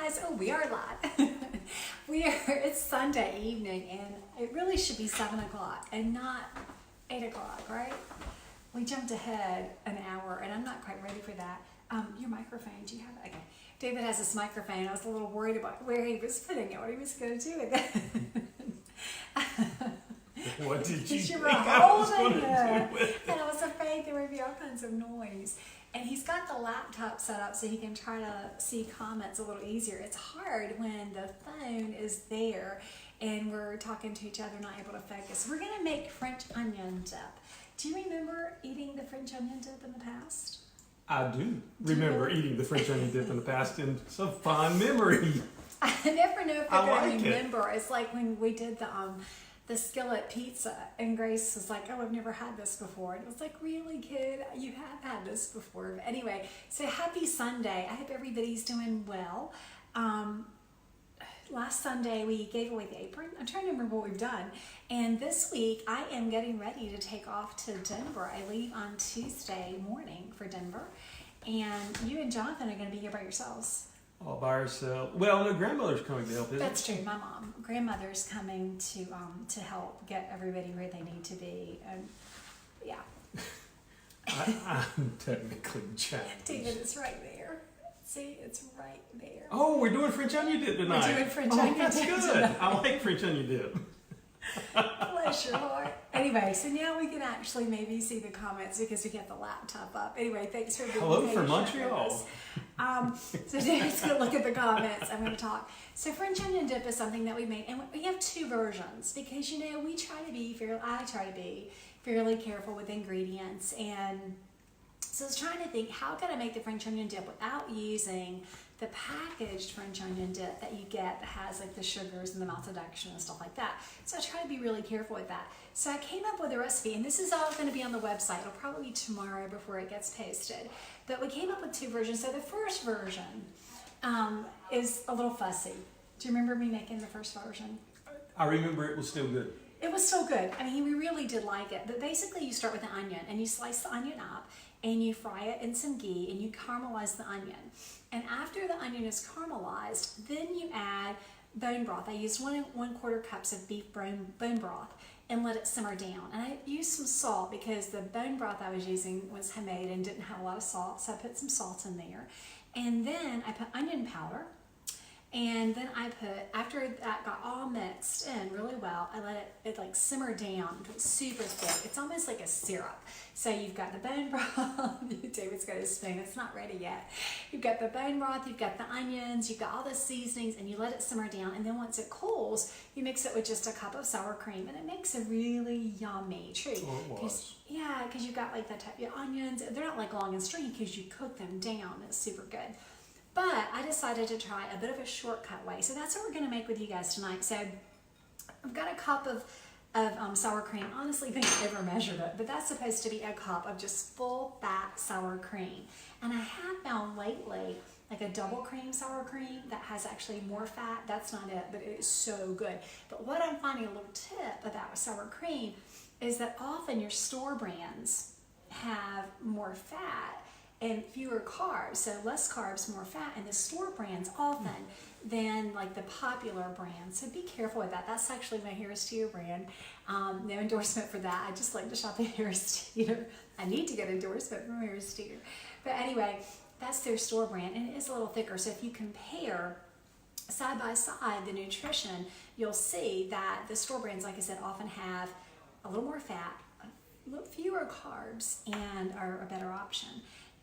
guys. Oh, we are live. It's Sunday evening, and it really should be 7 o'clock and not 8 o'clock, right? We jumped ahead an hour, and I'm not quite ready for that. Your microphone, do you have it? Okay. David has this microphone. I was a little worried about where he was putting it, what he was going to do with it. What did you think I was going to it? do with it? And I was afraid there would be all kinds of noise. And he's got the laptop set up so he can try to see comments a little easier. It's hard when the phone is there and we're talking to each other, not able to focus. We're going to make French onion dip. Do you remember eating the French onion dip in the past? I do remember eating the French onion dip in the past, and it's a fond memory. I never know if they're going to like remember. It's like when we did the skillet pizza, and Grace was like, oh, I've never had this before. And it was like, really, kid? You have had this before. But anyway, so happy Sunday. I hope everybody's doing well. Last Sunday, we gave away the apron. I'm trying to remember what we've done. And this week, I am getting ready to take off to Denver. I leave on Tuesday morning for Denver. And you and Jonathan are going to be here by yourselves. All by ourselves. Well, the grandmother's coming to help, isn't That's true. My mom, grandmother's coming to help get everybody where they need to be, and yeah. I'm technically challenged. David, it's right there. See, it's right there. Oh, we're doing French onion dip tonight. We're doing French onion that's dip good. tonight. I like French onion dip. Bless your heart. Anyway, so now we can actually maybe see the comments because we get the laptop up. Anyway, thanks for being Hello from patient Montreal. with us. So David's going to look at the comments. I'm going to talk. So French onion dip is something that we made, and we have two versions because, you know, I try to be fairly careful with ingredients. And so I was trying to think, how can I make the French onion dip without using the packaged French onion dip that you get that has like the sugars and the maltodextrin and stuff like that. So I try to be really careful with that. So I came up with a recipe, and this is all going to be on the website. It'll probably be tomorrow before it gets posted. But we came up with two versions. So the first version is a little fussy. Do you remember me making the first version? I remember it was still good. It was so good. I mean, we really did like it. But basically, you start with the onion, and you slice the onion up, and you fry it in some ghee, and you caramelize the onion. And after the onion is caramelized, then you add bone broth. I used 1 cups of beef bone broth and let it simmer down. And I used some salt because the bone broth I was using was homemade and didn't have a lot of salt, so I put some salt in there. And then I put onion powder. And then after that got all mixed in really well, I let it like simmer down until it's super thick. It's almost like a syrup. So you've got the bone broth. David's got his spoon. It's not ready yet. You've got the bone broth, you've got the onions, you've got all the seasonings, and you let it simmer down. And then once it cools, you mix it with just a cup of sour cream, and it makes a really yummy treat. Oh, it was. Yeah, because you've got like that type of onions. They're not like long and stringy because you cook them down. It's super good. But I decided to try a bit of a shortcut way. So that's what we're going to make with you guys tonight. So I've got a cup of sour cream. Honestly, I think I never measured it, but that's supposed to be a cup of just full fat sour cream. And I have found lately like a double cream sour cream that has actually more fat. That's not it, but it is so good. But what I'm finding, a little tip about sour cream, is that often your store brands have more fat and fewer carbs, so less carbs, more fat, and the store brands often than like the popular brands. So be careful with that. That's actually my Harris Teeter brand. No endorsement for that. I just like to shop at Harris Teeter. I need to get endorsement from Harris Teeter. But anyway, that's their store brand, and it is a little thicker. So if you compare side by side the nutrition, you'll see that the store brands, like I said, often have a little more fat, a little fewer carbs, and are a better option.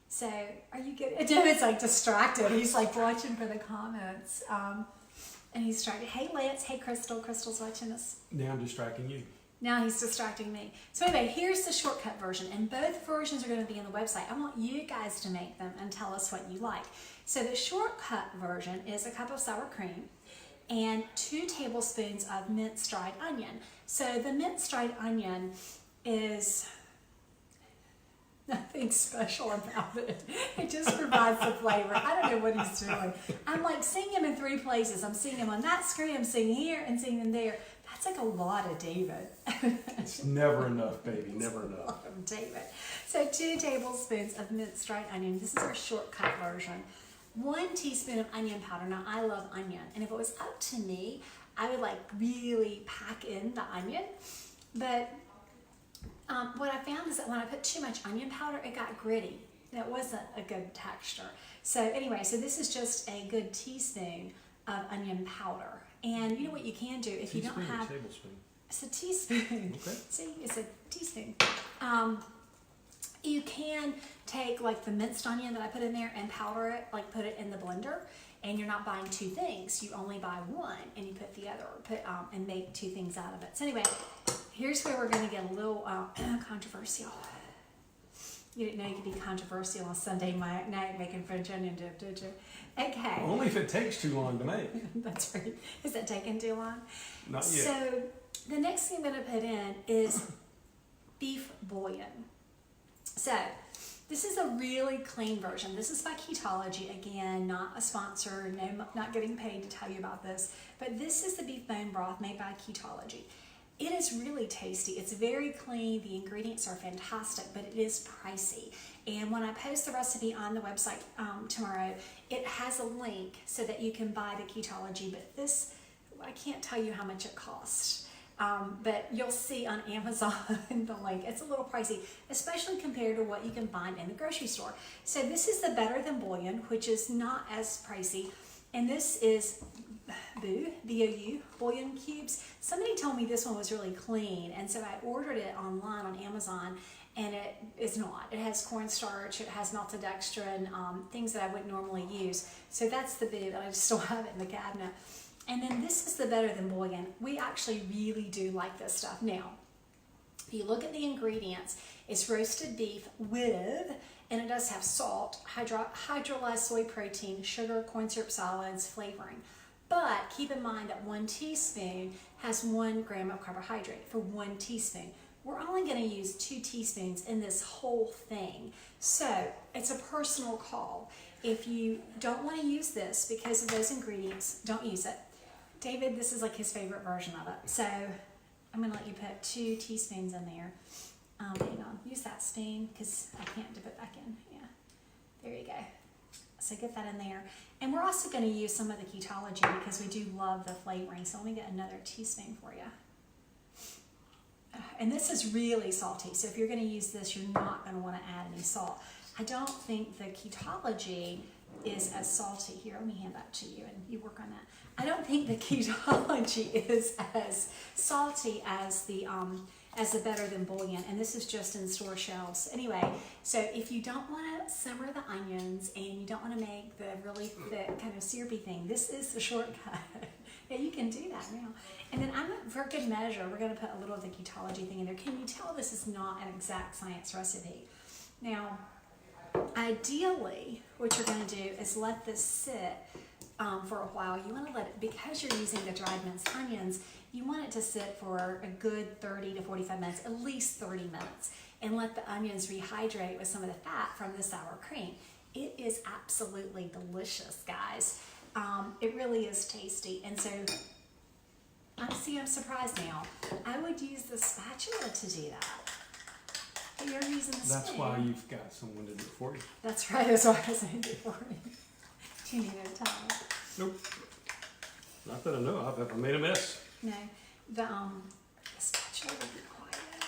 So, are you getting? David's like distracted. He's like watching for the comments, and he's distracted. Hey, Lance. Hey, Crystal. Crystal's watching us. Now I'm distracting you. Now he's distracting me. So anyway, here's the shortcut version, and both versions are going to be on the website. I want you guys to make them and tell us what you like. So the shortcut version is a cup of sour cream and 2 tablespoons of minced dried onion. So the minced dried onion is nothing special about it. It just provides the flavor. I don't know what he's doing. I'm like seeing him in 3 places. I'm seeing him on that screen, I'm seeing here, and seeing him there. That's like a lot of David. It's never enough, baby. Never enough. A lot of David. So 2 tablespoons of minced dried onion. This is our shortcut version. 1 teaspoon of onion powder. Now I love onion, and if it was up to me, I would like really pack in the onion. But what I found is that when I put too much onion powder, it got gritty. It wasn't a good texture. So anyway, so this is just a good teaspoon of onion powder. And you know what you can do if you don't have... Tablespoon. It's a teaspoon. Okay. See, it's a teaspoon. You can take like the minced onion that I put in there and powder it, like put it in the blender, and you're not buying 2 things. You only buy one, and you put the other, and make 2 things out of it. So anyway, here's where we're going to get a little controversial. You didn't know you could be controversial on Sunday night making French onion dip, did you? Okay. Only if it takes too long to make. That's right. Is that taking too long? Not yet. So the next thing I'm going to put in is beef bouillon. So this is a really clean version. This is by Ketology. Again, not a sponsor, no, not getting paid to tell you about this, but this is the beef bone broth made by Ketology. It is really tasty. It's very clean. The ingredients are fantastic, but it is pricey. And when I post the recipe on the website tomorrow, it has a link so that you can buy the Ketology, but this, I can't tell you how much it costs. But you'll see on Amazon the link. It's a little pricey, especially compared to what you can find in the grocery store. So this is the Better Than Bouillon, which is not as pricey. And this is B-O-U, bouillon cubes. Somebody told me this one was really clean, and so I ordered it online on Amazon, and it is not. It has cornstarch, it has maltodextrin, things that I wouldn't normally use. So that's the boo, and I still have it in the cabinet. And then this is the Better Than Bouillon. We actually really do like this stuff. Now, if you look at the ingredients, it's roasted beef with, and it does have salt, hydrolyzed soy protein, sugar, corn syrup solids, flavoring. But keep in mind that 1 teaspoon has 1 gram of carbohydrate for 1 teaspoon. We're only going to use 2 teaspoons in this whole thing. So it's a personal call. If you don't want to use this because of those ingredients, don't use it. David, this is like his favorite version of it. So I'm going to let you put 2 teaspoons in there. Hang on, use that spoon because I can't dip it back in. Yeah, there you go. So get that in there. And we're also going to use some of the Ketology because we do love the flavoring. So let me get another teaspoon for you. And this is really salty. So if you're going to use this, you're not going to want to add any salt. I don't think the Ketology is as salty. Here, let me hand that to you and you work on that. I don't think the Ketology is as salty as the Better Than Bouillon, and this is just in store shelves. Anyway, so if you don't want to simmer the onions and you don't want to make the really thick kind of syrupy thing, this is the shortcut. Yeah, you can do that now. And then for good measure, we're going to put a little of the Ketology thing in there. Can you tell this is not an exact science recipe? Now, ideally, what you're going to do is let this sit for a while. You want to let it, because you're using the dried minced onions, you want it to sit for a good 30 to 45 minutes, at least 30 minutes, and let the onions rehydrate with some of the fat from the sour cream. It is absolutely delicious, guys. It really is tasty. And so, I'm surprised now. I would use the spatula to do that. But you're using the spoon. That's why you've got someone to do it for you. That's right, that's why I was saying it for you. Do you need a towel? Nope. Not that I know of. I've ever made a mess. No. The spatula would be quiet.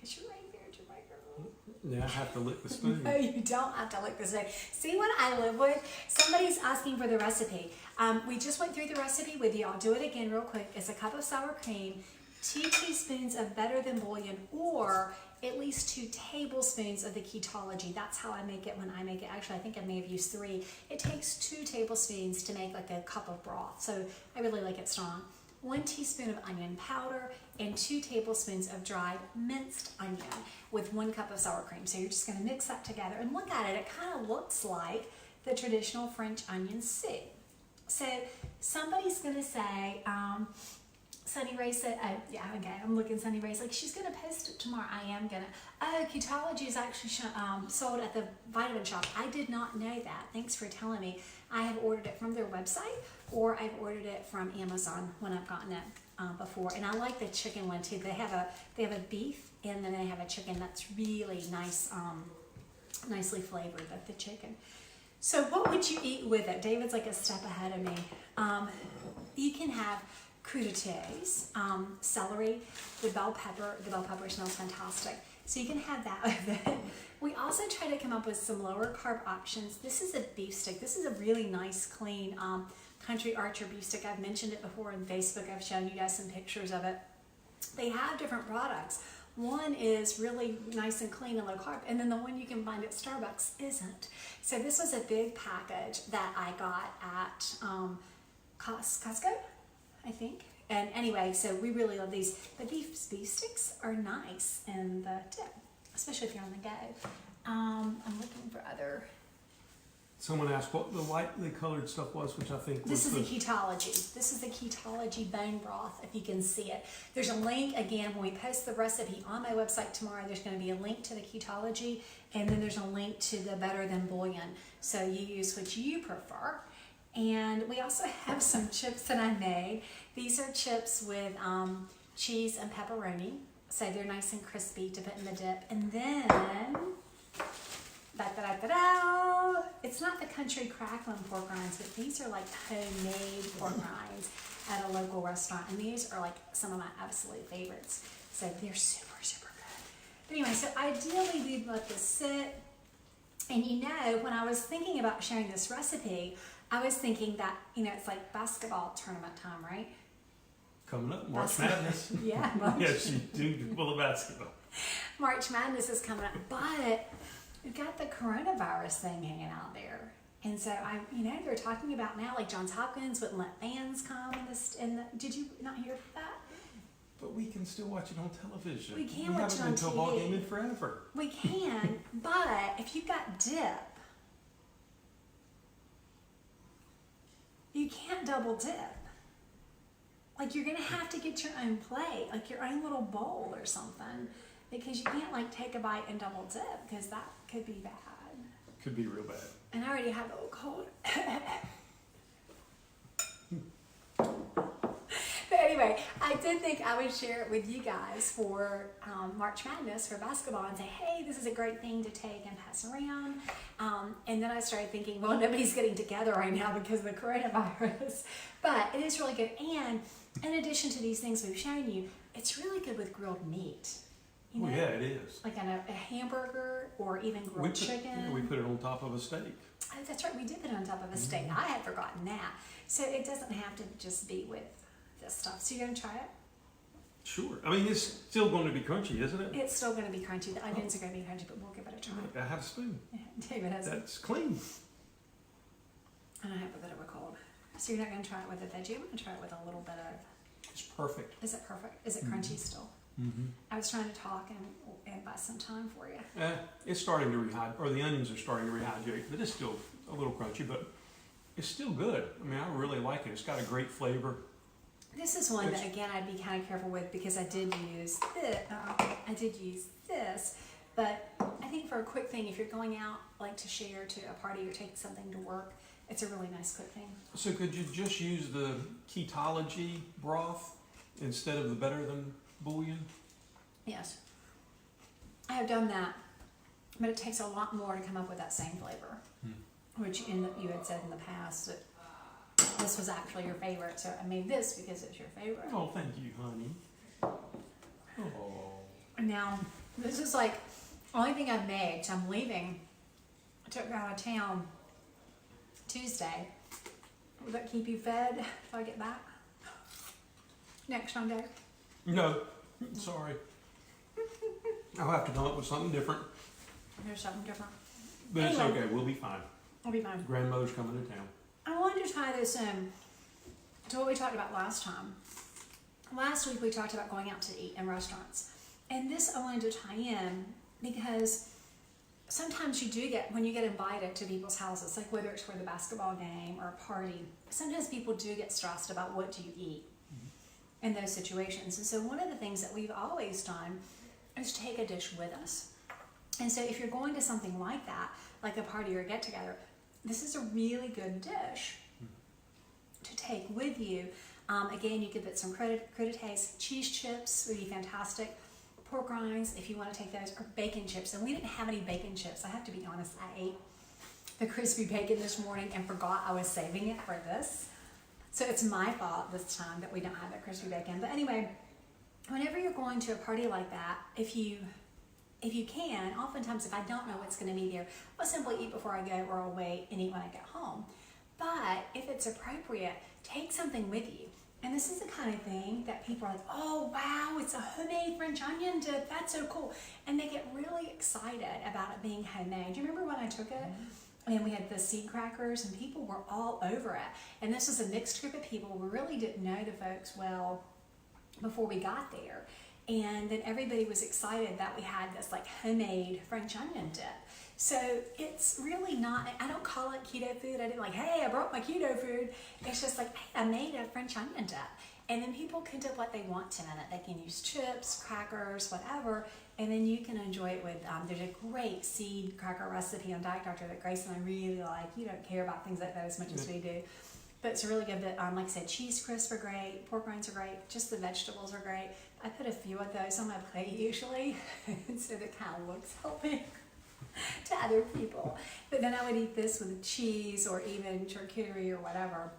Is you right there, Jamaica? Yeah, I have to lick the spoon. No, you don't have to lick the spoon. See what I live with? Somebody's asking for the recipe. We just went through the recipe with you. I'll do it again real quick. It's a cup of sour cream, 2 teaspoons of Better Than Bouillon, or at least 2 tablespoons of the Ketology. That's how I make it when I make it. Actually, I think I may have used 3. It takes 2 tablespoons to make like a cup of broth, so I really like it strong. 1 teaspoon of onion powder and 2 tablespoons of dried minced onion with 1 cup of sour cream. So you're just going to mix that together and look at it. It kind of looks like the traditional French onion soup. So somebody's going to say, Sunny Ray said, oh, yeah, okay, I'm looking Sunny Ray's like, she's going to post it tomorrow. I am going to. Oh, Ketology is actually sold at the vitamin shop. I did not know that. Thanks for telling me. I have ordered it from their website, or I've ordered it from Amazon when I've gotten it before. And I like the chicken one too. They have a beef, and then they have a chicken that's really nice, nicely flavored, the chicken. So what would you eat with it? David's like a step ahead of me. You can have crudités, celery, the bell pepper. The bell pepper smells fantastic. So you can have that with it. We also try to come up with some lower carb options. This is a beef stick. This is a really nice, clean Country Archer beef stick. I've mentioned it before on Facebook. I've shown you guys some pictures of it. They have different products. One is really nice and clean and low carb, and then the one you can find at Starbucks isn't. So this was a big package that I got at Costco, I think. And anyway, so we really love these. The beef sticks are nice in the dip, especially if you're on the go. I'm looking for other. Someone asked what the lightly colored stuff was, which I think This was is the Ketology. This is the Ketology bone broth, if you can see it. There's a link, again, when we post the recipe on my website tomorrow, there's going to be a link to the Ketology, and then there's a link to the Better Than Bouillon. So you use what you prefer. And we also have some chips that I made. These are chips with cheese and pepperoni. So they're nice and crispy to put in the dip. And then, it's not the country crackling pork rinds, but these are like homemade pork rinds at a local restaurant. And these are like some of my absolute favorites. So they're super, super good. But anyway, so ideally we'd let this sit. And you know, when I was thinking about sharing this recipe, I was thinking that, you know, it's like basketball tournament time, right? coming up. March Madness. Yeah, March. Yes, you do full of basketball. March Madness is coming up, but we've got the coronavirus thing hanging out there. And so they're talking about now, like Johns Hopkins wouldn't let fans come did you not hear that? But we can still watch it on television. We can watch it on TV. We haven't been to a ball game TV. in forever. We can, but if you've got dip, you can't double dip. Like, you're gonna have to get your own plate, like your own little bowl or something, because you can't like take a bite and double dip, because that could be bad. Could be real bad. And I already have a little cold. But anyway, I did think I would share it with you guys for March Madness for basketball and say, hey, this is a great thing to take and pass around. And then I started thinking, well, nobody's getting together right now because of the coronavirus. But it is really good. And in addition to these things we've shown you, it's really good with grilled meat. You know? Oh, yeah, it is. Like on a hamburger or even grilled chicken. Yeah, we put it on top of a steak. Oh, that's right, we did put it on top of a steak. I had forgotten that. So it doesn't have to just be with this stuff. So you're going to try it? Sure. I mean, it's still going to be crunchy, isn't it? It's still going to be crunchy. The onions are going to be crunchy, but we'll give it a try. I have a spoon. Yeah, David has That's clean. and I have a bit of a cold. So you're not going to try it with a veggie? I'm going to try it with a little bit of... It's perfect. Is it perfect? Is it crunchy still? Mm-hmm. I was trying to talk and buy some time for you. It's starting to rehydrate, or the onions are starting to rehydrate, but it's still a little crunchy, but it's still good. I mean, I really like it. It's got a great flavor. This is one that, again, I'd be kind of careful with because I did use this. But I think for a quick thing, if you're going out like to share to a party or take something to work, it's a really nice quick thing. So could you just use the Ketology broth instead of the Better Than Bouillon? Yes. I have done that, but it takes a lot more to come up with that same flavor, which you had said in the past that this was actually your favorite, so I made this because it's your favorite. Oh, thank you, honey. Oh. Now, this is like the only thing I've made, so I'm leaving. I took her out of town Tuesday. Will that keep you fed till I get back? Next Sunday? No, sorry. I'll have to come up with something different. There's something different. But it's Anyway. okay, we'll be fine. I'll be fine. Grandmother's coming to town. I wanted to tie this in to what we talked about last time. Last week we talked about going out to eat in restaurants. And this I wanted to tie in because sometimes you do when you get invited to people's houses, like whether it's for the basketball game or a party, sometimes people do get stressed about what do you eat in those situations. And so one of the things that we've always done is take a dish with us. And so if you're going to something like that, like a party or a get-together, this is a really good dish to take with you. Again, you could put some crudités, cheese chips would be fantastic, pork rinds if you want to take those, or bacon chips. And we didn't have any bacon chips. I have to be honest, I ate the crispy bacon this morning and forgot I was saving it for this. So it's my fault this time that we don't have that crispy bacon. But anyway, whenever you're going to a party like that, if you can, oftentimes if I don't know what's going to be there, I'll simply eat before I go, or I'll wait and eat when I get home. But if it's appropriate, take something with you. And this is the kind of thing that people are like, oh wow, it's a homemade French onion dip, that's so cool. And they get really excited about it being homemade. Do you remember when I took it? And we had the seed crackers and people were all over it. And this was a mixed group of people. We really didn't know the folks well before we got there. And then everybody was excited that we had this like homemade French onion dip. So it's really not, I don't call it keto food. I didn't like, hey, I brought my keto food. It's just like, hey, I made a French onion dip. And then people can dip what they want to in it. They can use chips, crackers, whatever. And then you can enjoy it with, there's a great seed cracker recipe on Diet Doctor that Grace and I really like. You don't care about things like that as much as we do. But it's really good. But like I said, cheese crisps are great, pork rinds are great, just the vegetables are great. I put a few of those on my plate usually, so that kind of looks healthy to other people. But then I would eat this with cheese or even charcuterie or whatever.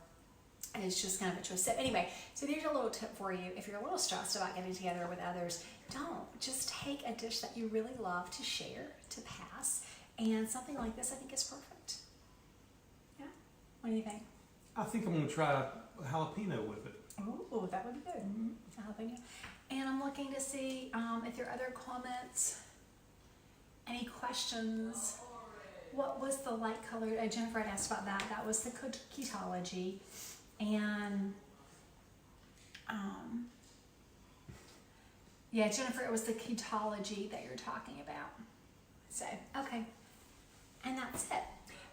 And it's just kind of a choice. So anyway, so there's a little tip for you. If you're a little stressed about getting together with others, don't. Just take a dish that you really love to share, to pass. And something like this I think is perfect. Yeah? What do you think? I think I'm going to try jalapeno with it. Oh, that would be good. Jalapeno. And I'm looking to see if there are other comments, any questions. What was the light color? Jennifer had asked about that. That was the ketology. And yeah, Jennifer, it was the ketology that you're talking about. So, okay. And that's it.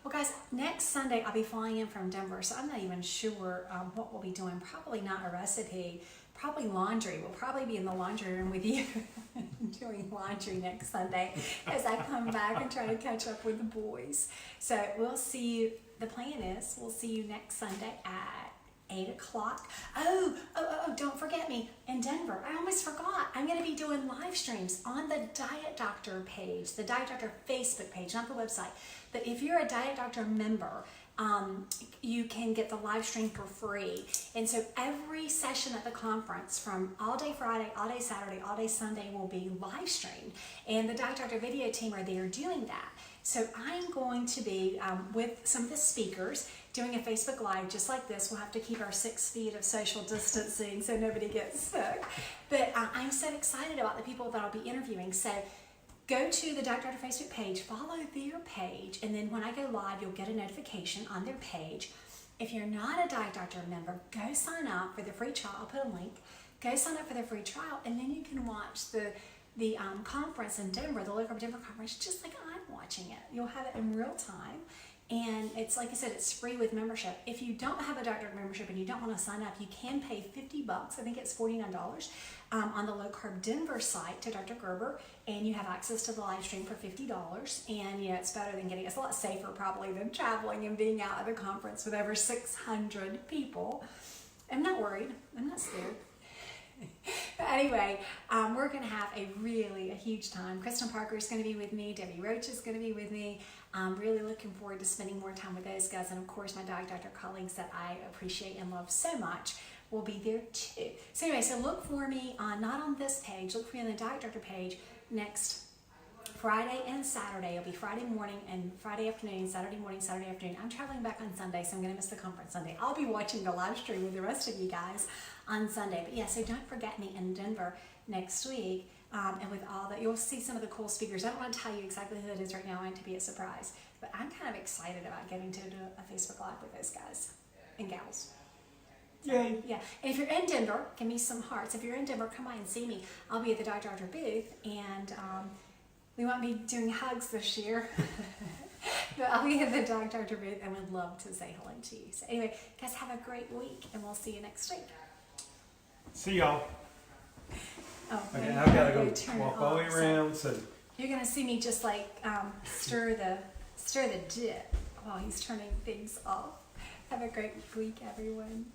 Well, guys, next Sunday I'll be flying in from Denver, so I'm not even sure what we'll be doing. Probably not a recipe, probably laundry. We'll probably be in the laundry room with you doing laundry next Sunday as I come back and try to catch up with the boys. So we'll see you. The plan is we'll see you next Sunday at 8 o'clock. Oh, don't forget me in Denver. I almost forgot. I'm going to be doing live streams on the Diet Doctor page, the Diet Doctor Facebook page, not the website. But if you're a Diet Doctor member, you can get the live stream for free. And so every session at the conference from all day Friday, all day Saturday, all day Sunday will be live streamed. And the Diet Doctor video team are there doing that. So I'm going to be with some of the speakers doing a Facebook Live just like this. We'll have to keep our 6 feet of social distancing so nobody gets sick. But I'm so excited about the people that I'll be interviewing. So go to the Diet Doctor Facebook page, follow their page, and then when I go live, you'll get a notification on their page. If you're not a Diet Doctor member, go sign up for the free trial. I'll put a link. Go sign up for the free trial, and then you can watch the conference in Denver, the local Denver conference, just like I'm watching it. You'll have it in real time. And it's like I said, it's free with membership. If you don't have a Diet Doctor membership and you don't want to sign up, you can pay $50. I think it's $49 on the Low Carb Denver site to Dr. Gerber, and you have access to the live stream for $50. And it's better than it's a lot safer probably than traveling and being out at a conference with over 600 people. I'm not worried. I'm not scared. But anyway, we're going to have a huge time. Kristen Parker is going to be with me. Debbie Roach is going to be with me. I'm really looking forward to spending more time with those guys. And of course, my Diet Doctor colleagues that I appreciate and love so much will be there too. So anyway, so look for me not on this page, look for me on the Diet Doctor page next Friday and Saturday. It'll be Friday morning and Friday afternoon, Saturday morning, Saturday afternoon. I'm traveling back on Sunday, so I'm going to miss the conference Sunday. I'll be watching the live stream with the rest of you guys on Sunday. But yeah, so don't forget me in Denver next week. And with all that, you'll see some of the cool speakers. I don't want to tell you exactly who it is right now. I want it to be a surprise. But I'm kind of excited about getting to do a Facebook Live with those guys and gals. Yay. Yeah, and if you're in Denver, give me some hearts. If you're in Denver, come by and see me. I'll be at the Diet Doctor booth, and we won't be doing hugs this year. But I'll be at the Diet Doctor booth and would love to say hello to you. So anyway, guys, have a great week, and we'll see you next week. See y'all. Oh, Okay, I've got to go walk all the way around. So you're gonna see me just like stir the dip while he's turning things off. Have a great week, everyone.